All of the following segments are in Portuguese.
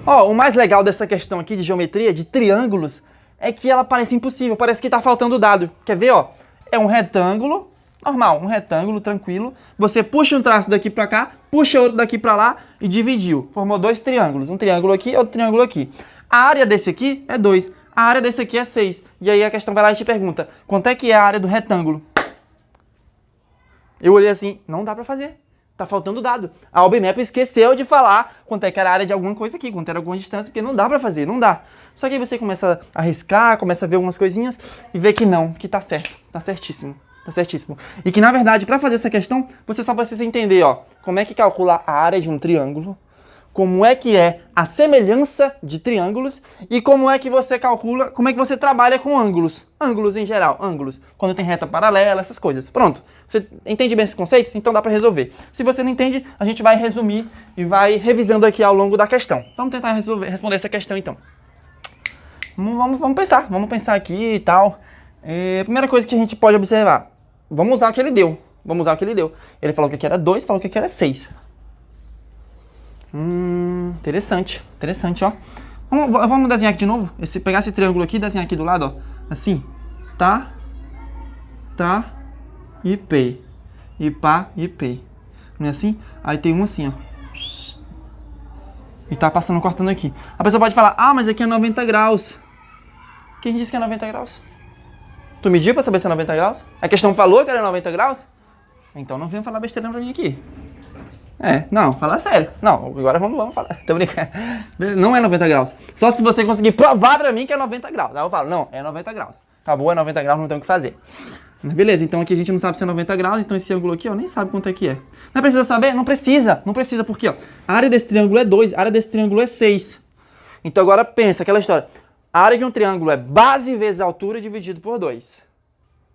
Ó, o mais legal dessa questão aqui de geometria, de triângulos, é que ela parece impossível, parece que tá faltando dado. Quer ver, ó? É um retângulo, normal, um retângulo tranquilo. Você puxa um traço daqui pra cá, puxa outro daqui pra lá e dividiu. Formou dois triângulos, um triângulo aqui e outro triângulo aqui. A área desse aqui é 2, a área desse aqui é 6. E aí a questão vai lá e te pergunta, quanto é que é a área do retângulo? Eu olhei assim, não dá pra fazer. Tá faltando dado. A OBMap esqueceu de falar quanto é que era a área de alguma coisa aqui, quanto era alguma distância, porque não dá pra fazer, não dá. Só que aí você começa a arriscar, começa a ver algumas coisinhas e vê que não, que tá certo, tá certíssimo, tá certíssimo. E que na verdade, pra fazer essa questão, você só precisa entender, ó, como é que calcula a área de um triângulo, como é que é a semelhança de triângulos e como é que você calcula, como é que você trabalha com ângulos. Ângulos em geral, ângulos. Quando tem reta paralela, essas coisas. Pronto. Você entende bem esses conceitos? Então dá para resolver. Se você não entende, a gente vai resumir e vai revisando aqui ao longo da questão. Vamos tentar responder essa questão então. Vamos pensar aqui e tal. Primeira coisa que a gente pode observar. Vamos usar o que ele deu. Vamos usar o que ele deu. Ele falou que aqui era 2, falou que aqui era 6. Interessante, interessante, ó. Vamos desenhar aqui de novo? Pegar esse triângulo aqui e desenhar aqui do lado, ó. Assim. Tá, e P. E pá, e P. Não é assim? Aí tem um assim, ó. E tá passando, cortando aqui. A pessoa pode falar, ah, mas aqui é 90 graus. Quem disse que é 90 graus? Tu mediu pra saber se é 90 graus? A questão falou que era 90 graus? Então não venha falar besteira pra mim aqui. Não, fala sério. Não, agora vamos falar. Tô brincando. Não é 90 graus. Só se você conseguir provar pra mim que é 90 graus. Aí eu falo, não, é 90 graus. Acabou, é 90 graus, não tem o que fazer. Mas beleza, então aqui a gente não sabe se é 90 graus, então esse ângulo aqui, ó, nem sabe quanto é que é. Não precisa saber? Não precisa, porque, ó, a área desse triângulo é 2, a área desse triângulo é 6. Então agora pensa, aquela história. A área de um triângulo é base vezes altura dividido por 2.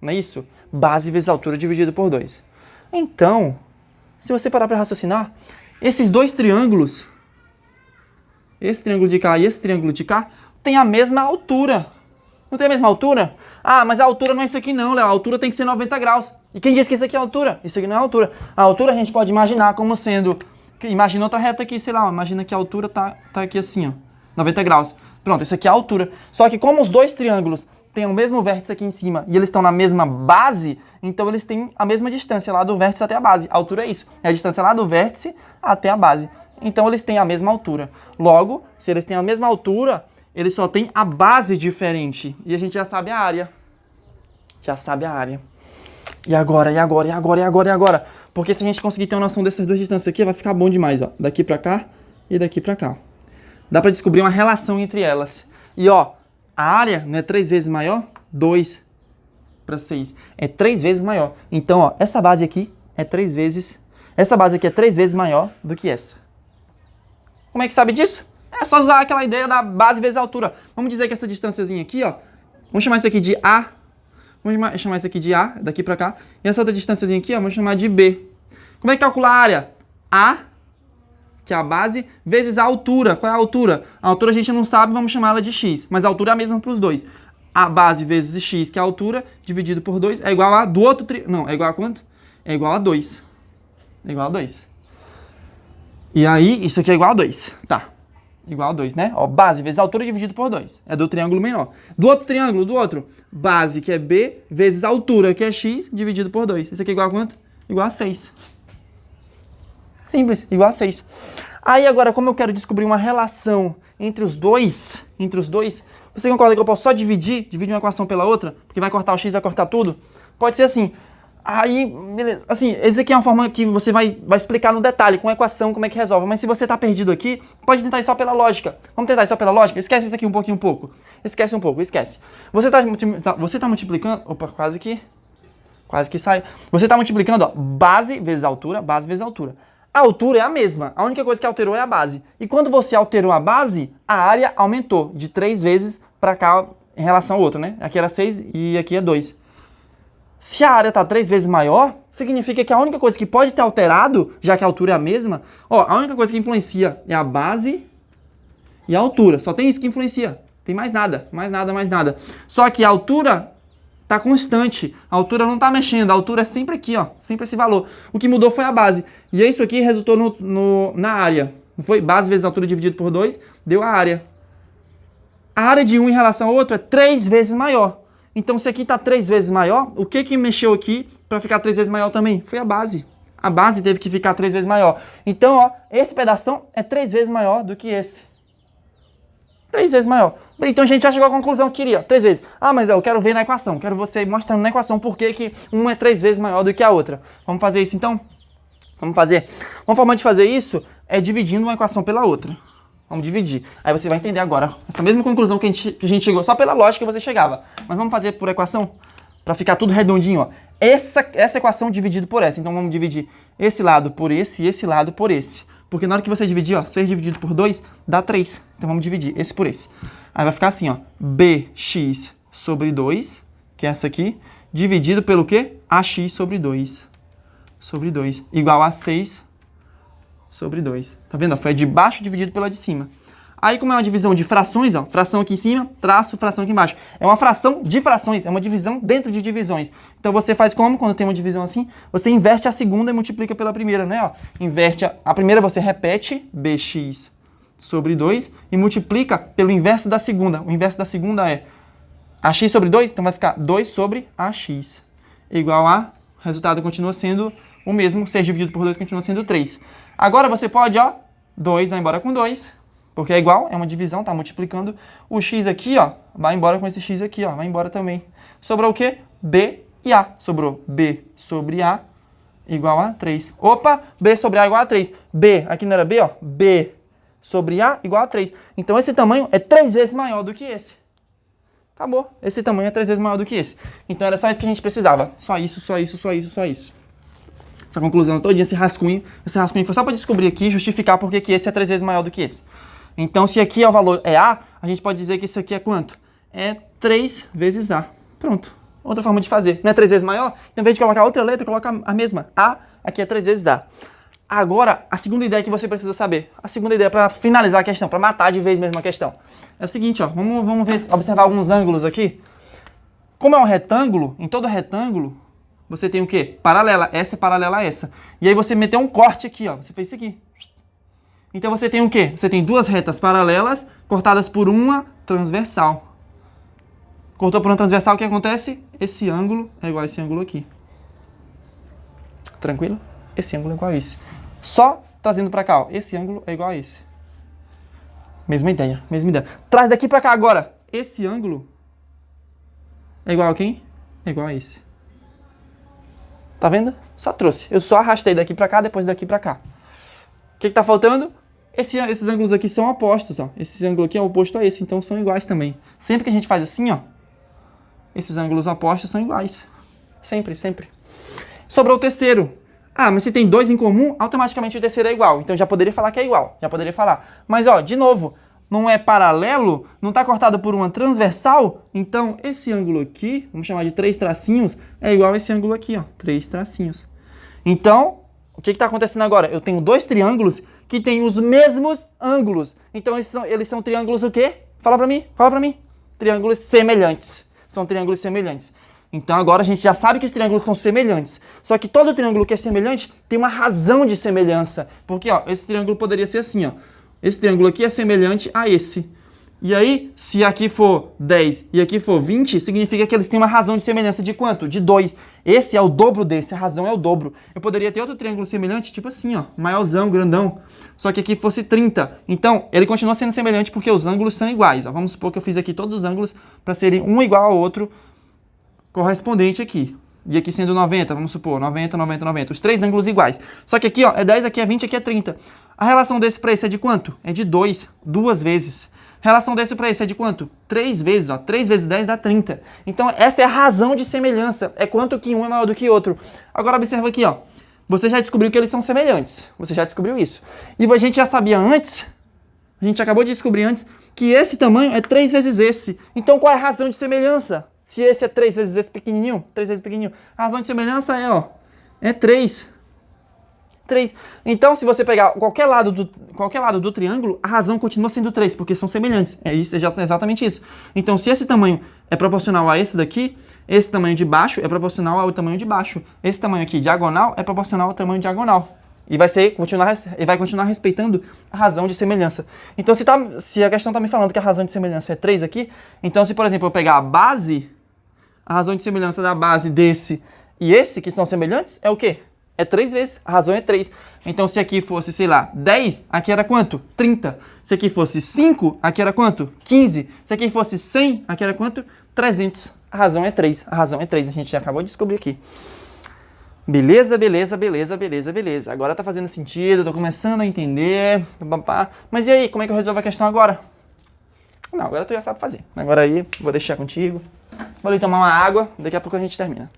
Não é isso? Base vezes altura dividido por 2. Então, se você parar para raciocinar, esses dois triângulos, esse triângulo de cá e esse triângulo de cá, tem a mesma altura. Não tem a mesma altura? Ah, mas a altura não é isso aqui não, Léo. A altura tem que ser 90 graus. E quem disse que isso aqui é altura? Isso aqui não é altura. A altura a gente pode imaginar como sendo... Imagina outra reta aqui, sei lá, imagina que a altura tá aqui assim, ó. 90 graus. Pronto, isso aqui é a altura. Só que como os dois triângulos têm o mesmo vértice aqui em cima e eles estão na mesma base, então eles têm a mesma distância lá do vértice até a base. A altura é isso. É a distância lá do vértice até a base. Então eles têm a mesma altura. Logo, se eles têm a mesma altura, eles só têm a base diferente. E a gente já sabe a área. Já sabe a área. E agora? Porque se a gente conseguir ter uma noção dessas duas distâncias aqui, vai ficar bom demais, ó. Daqui pra cá e daqui pra cá. Dá pra descobrir uma relação entre elas. E, ó, a área não é 3 vezes maior? 2 para 6. É 3 vezes maior. Então, ó, essa base aqui é 3 vezes... Essa base aqui é 3 vezes maior do que essa. Como é que sabe disso? É só usar aquela ideia da base vezes a altura. Vamos dizer que essa distânciazinha aqui, ó, vamos chamar isso aqui de A. Vamos chamar isso aqui de A, daqui pra cá. E essa outra distânciazinha aqui, ó, vamos chamar de B. Como é que calcula a área? A, que é a base, vezes a altura. Qual é a altura? A altura a gente não sabe, vamos chamar ela de X. Mas a altura é a mesma para os dois. A base vezes X, que é a altura, dividido por 2, é igual a do outro... Não, é igual a quanto? É igual a 2. É igual a 2. E aí, isso aqui é igual a 2. Tá. Igual a 2, né? Ó, base vezes altura dividido por 2. É do triângulo menor. Do outro triângulo, do outro, base, que é B, vezes altura, que é X, dividido por 2. Isso aqui é igual a quanto? Igual a 6. Simples, igual a 6. Aí agora, como eu quero descobrir uma relação entre os dois, você concorda que eu posso só dividir uma equação pela outra? Porque vai cortar o X, vai cortar tudo? Pode ser assim. Aí, beleza. Assim, esse aqui é uma forma que você vai explicar no detalhe, com a equação, como é que resolve. Mas se você tá perdido aqui, pode tentar ir só pela lógica. Vamos tentar ir só pela lógica? Esquece isso aqui um pouco. Esquece um pouco, esquece. Você tá multiplicando... Opa, quase que sai. Você tá multiplicando, ó, base vezes altura, base vezes altura. A altura é a mesma. A única coisa que alterou é a base. E quando você alterou a base, a área aumentou de 3 vezes pra cá em relação ao outro, né? Aqui era 6 e aqui é 2. Se a área está 3 vezes maior, significa que a única coisa que pode ter alterado, já que a altura é a mesma, ó, a única coisa que influencia é a base e a altura. Só tem isso que influencia. Tem mais nada. Só que a altura está constante. A altura não está mexendo. A altura é sempre aqui, ó. Sempre esse valor. O que mudou foi a base. E isso aqui resultou na área. Não foi? Base vezes altura dividido por 2, deu a área. A área de um em relação ao outro é 3 vezes maior. Então, se aqui está 3 vezes maior, o que mexeu aqui para ficar 3 vezes maior também? Foi a base. A base teve que ficar 3 vezes maior. Então, ó, esse pedação é 3 vezes maior do que esse. 3 vezes maior. Bem, então a gente já chegou à conclusão que queria. 3 vezes. Ah, mas eu quero ver na equação. Quero você mostrando na equação por que uma é 3 vezes maior do que a outra. Vamos fazer isso então? Vamos fazer. Uma forma de fazer isso é dividindo uma equação pela outra. Vamos dividir. Aí você vai entender agora. Essa mesma conclusão que a gente chegou, só pela lógica você chegava. Mas vamos fazer por equação? Para ficar tudo redondinho, ó. Essa equação dividido por essa. Então vamos dividir esse lado por esse e esse lado por esse. Porque na hora que você dividir, ó, 6 dividido por 2 dá 3. Então vamos dividir esse por esse. Aí vai ficar assim, ó. Bx sobre 2, que é essa aqui, dividido pelo quê? Ax sobre 2. Sobre 2. Igual a 6 sobre 2. Tá vendo? Foi de baixo dividido pela de cima. Aí, como é uma divisão de frações, ó, fração aqui em cima, traço, fração aqui embaixo. É uma fração de frações, é uma divisão dentro de divisões. Então, você faz como quando tem uma divisão assim? Você inverte a segunda e multiplica pela primeira, né? Ó, inverte a primeira, você repete bx sobre 2 e multiplica pelo inverso da segunda. O inverso da segunda é ax sobre 2, então vai ficar 2 sobre ax. Igual a, o resultado continua sendo o mesmo, 6 dividido por 2 continua sendo 3. Agora você pode, ó, 2 vai embora com 2, porque é igual, é uma divisão, tá multiplicando. O x aqui, ó, vai embora com esse x aqui, ó, vai embora também. Sobrou o quê? B e A. Sobrou B sobre A igual a 3. Opa, B sobre A igual a 3. B, aqui não era B, ó, B sobre A igual a 3. Então esse tamanho é 3 vezes maior do que esse. Acabou. Esse tamanho é 3 vezes maior do que esse. Então era só isso que a gente precisava. Só isso, só isso, só isso, só isso. Essa conclusão todinha, esse rascunho foi só para descobrir aqui e justificar porque que esse é 3 vezes maior do que esse. Então, se aqui é o valor é A, a gente pode dizer que isso aqui é quanto? É 3 vezes A. Pronto. Outra forma de fazer. Não é 3 vezes maior? Então, em vez de colocar outra letra, coloca a mesma. A, aqui é 3 vezes A. Agora, a segunda ideia que você precisa saber. A segunda ideia para finalizar a questão, para matar de vez mesmo a questão. É o seguinte, ó. Vamos ver, observar alguns ângulos aqui. Como é um retângulo, em todo retângulo, você tem o quê? Paralela. Essa é paralela a essa. E aí você meteu um corte aqui, ó. Você fez isso aqui. Então você tem o quê? Você tem duas retas paralelas cortadas por uma transversal. Cortou por uma transversal, o que acontece? Esse ângulo é igual a esse ângulo aqui. Tranquilo? Esse ângulo é igual a esse. Só trazendo pra cá, ó. Esse ângulo é igual a esse. Mesma ideia, mesma ideia. Traz daqui pra cá agora. Esse ângulo é igual a quem? É igual a esse. Tá vendo? Só trouxe. Eu só arrastei daqui pra cá, depois daqui pra cá. O que tá faltando? Esses ângulos aqui são opostos, ó. Esse ângulo aqui é oposto a esse, então são iguais também. Sempre que a gente faz assim, ó, esses ângulos opostos são iguais. Sempre, sempre. Sobrou o terceiro. Ah, mas se tem dois em comum, automaticamente o terceiro é igual. Então já poderia falar que é igual. Já poderia falar. Mas, ó, de novo, não é paralelo, não está cortado por uma transversal, então esse ângulo aqui, vamos chamar de 3 tracinhos, é igual a esse ângulo aqui, ó, 3 tracinhos. Então, o que está acontecendo agora? Eu tenho dois triângulos que têm os mesmos ângulos. Então, eles são triângulos o quê? Fala pra mim. Triângulos semelhantes. São triângulos semelhantes. Então, agora a gente já sabe que os triângulos são semelhantes. Só que todo triângulo que é semelhante tem uma razão de semelhança. Porque, ó, esse triângulo poderia ser assim, ó. Esse triângulo aqui é semelhante a esse. E aí, se aqui for 10 e aqui for 20, significa que eles têm uma razão de semelhança de quanto? De 2. Esse é o dobro desse, a razão é o dobro. Eu poderia ter outro triângulo semelhante, tipo assim, ó, maiorzão, grandão. Só que aqui fosse 30. Então, ele continua sendo semelhante porque os ângulos são iguais. Ó. Vamos supor que eu fiz aqui todos os ângulos para serem um igual ao outro correspondente aqui. E aqui sendo 90, vamos supor, 90, 90, 90. Os três ângulos iguais. Só que aqui, ó, é 10, aqui é 20, aqui é 30. A relação desse para esse é de quanto? É de 2, 2 vezes. A relação desse para esse é de quanto? 3 vezes, ó. 3 vezes 10 dá 30. Então, essa é a razão de semelhança. É quanto que um é maior do que o outro. Agora, observa aqui, ó. Você já descobriu que eles são semelhantes. Você já descobriu isso. E a gente já sabia antes, a gente acabou de descobrir antes, que esse tamanho é 3 vezes esse. Então, qual é a razão de semelhança? Se esse é 3 vezes esse pequenininho, 3 vezes pequenininho, a razão de semelhança é, ó, é 3. 3. Então, se você pegar qualquer lado do triângulo, a razão continua sendo 3, porque são semelhantes. É isso, é exatamente isso. Então, se esse tamanho é proporcional a esse daqui, esse tamanho de baixo é proporcional ao tamanho de baixo. Esse tamanho aqui, diagonal, é proporcional ao tamanho diagonal. E vai continuar respeitando a razão de semelhança. Então, se a questão está me falando que a razão de semelhança é 3 aqui, então se, por exemplo, eu pegar a base, a razão de semelhança da base desse e esse, que são semelhantes, é o quê? É 3 vezes. A razão é 3. Então, se aqui fosse, sei lá, 10, aqui era quanto? 30. Se aqui fosse 5, aqui era quanto? 15. Se aqui fosse 100, aqui era quanto? 300. A razão é 3. A razão é 3. A gente já acabou de descobrir aqui. Beleza, beleza, beleza, beleza, beleza. Agora tá fazendo sentido, tô começando a entender. Mas e aí, como é que eu resolvo a questão agora? Não, agora tu já sabe fazer. Agora aí, vou deixar contigo. Vou ali tomar uma água, daqui a pouco a gente termina.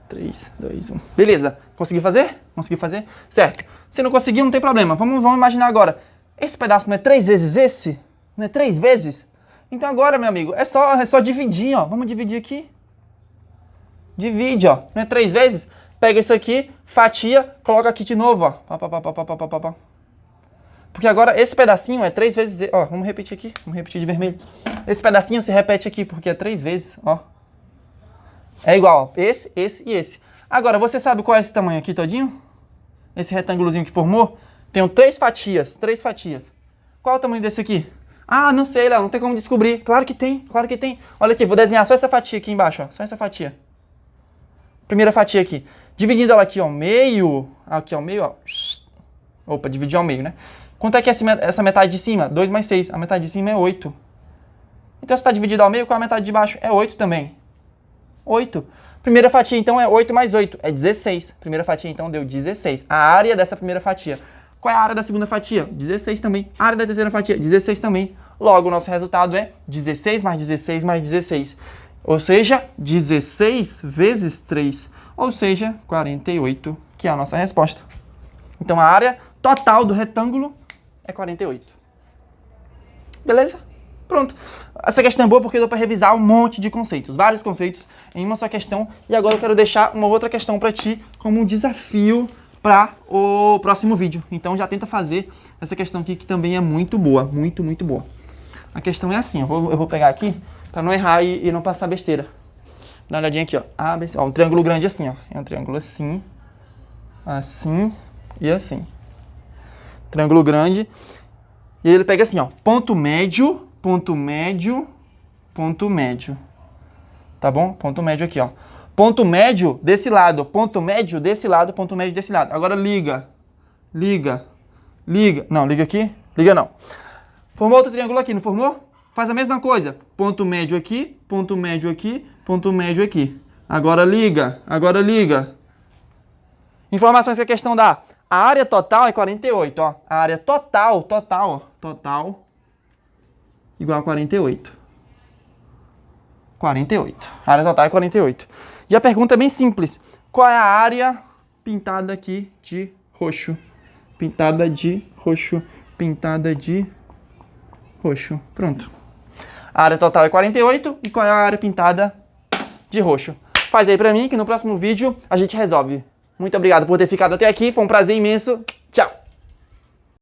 3, 2, 1. Beleza. Conseguiu fazer? Conseguiu fazer? Certo. Se não conseguiu, não tem problema. Vamos imaginar agora. Esse pedaço não é 3 vezes esse? Não é 3 vezes? Então agora, meu amigo, é só dividir, ó. Vamos dividir aqui. Divide, ó. Não é 3 vezes? Pega isso aqui, fatia, coloca aqui de novo, ó. Porque agora esse pedacinho é 3 vezes... Ó, vamos repetir aqui. Vamos repetir de vermelho. Esse pedacinho se repete aqui, porque é 3 vezes, ó. É igual, ó. Esse e esse. Agora, você sabe qual é esse tamanho aqui todinho? Esse retângulozinho que formou? Tem 3 fatias. 3 fatias. Qual é o tamanho desse aqui? Ah, não sei, Léo. Não tem como descobrir. Claro que tem. Claro que tem. Olha aqui, vou desenhar só essa fatia aqui embaixo, ó. Só essa fatia. Primeira fatia aqui. Dividindo ela aqui ao meio. Aqui ao meio, ó. Opa, dividir ao meio, né? Quanto é que é essa metade de cima? 2 mais 6. A metade de cima é 8. Então, se está dividido ao meio, qual é a metade de baixo? É 8 também. 8. Primeira fatia, então, é 8 mais 8. É 16. Primeira fatia, então, deu 16. A área dessa primeira fatia. Qual é a área da segunda fatia? 16 também. A área da terceira fatia? 16 também. Logo, o nosso resultado é 16 mais 16 mais 16. Ou seja, 16 vezes 3. Ou seja, 48, que é a nossa resposta. Então, a área total do retângulo é 48. Beleza? Pronto. Essa questão é boa porque deu para revisar um monte de conceitos. Vários conceitos em uma só questão. E agora eu quero deixar uma outra questão para ti como um desafio para o próximo vídeo. Então, já tenta fazer essa questão aqui que também é muito boa. Muito, muito boa. A questão é assim. Eu vou pegar aqui para não errar e não passar besteira. Dá uma olhadinha aqui, ó. Ó, um triângulo grande assim, ó. É um triângulo assim, assim e assim. Triângulo grande. E ele pega assim, ó. Ponto médio, ponto médio, ponto médio. Tá bom? Ponto médio aqui, ó. Ponto médio desse lado, ponto médio desse lado, ponto médio desse lado. Agora liga. Liga. Liga. Não, liga aqui. Liga não. Formou outro triângulo aqui, não formou? Faz a mesma coisa. Ponto médio aqui, ponto médio aqui, ponto médio aqui. Agora liga, agora liga. Informações que a questão dá. A área total é 48, ó. A área total, ó. Total igual a 48. 48. A área total é 48. E a pergunta é bem simples. Qual é a área pintada aqui de roxo? Pintada de roxo. Pintada de roxo. Pronto. A área total é 48 e qual é a área pintada de roxo? Faz aí pra mim que no próximo vídeo a gente resolve. Muito obrigado por ter ficado até aqui, foi um prazer imenso. Tchau!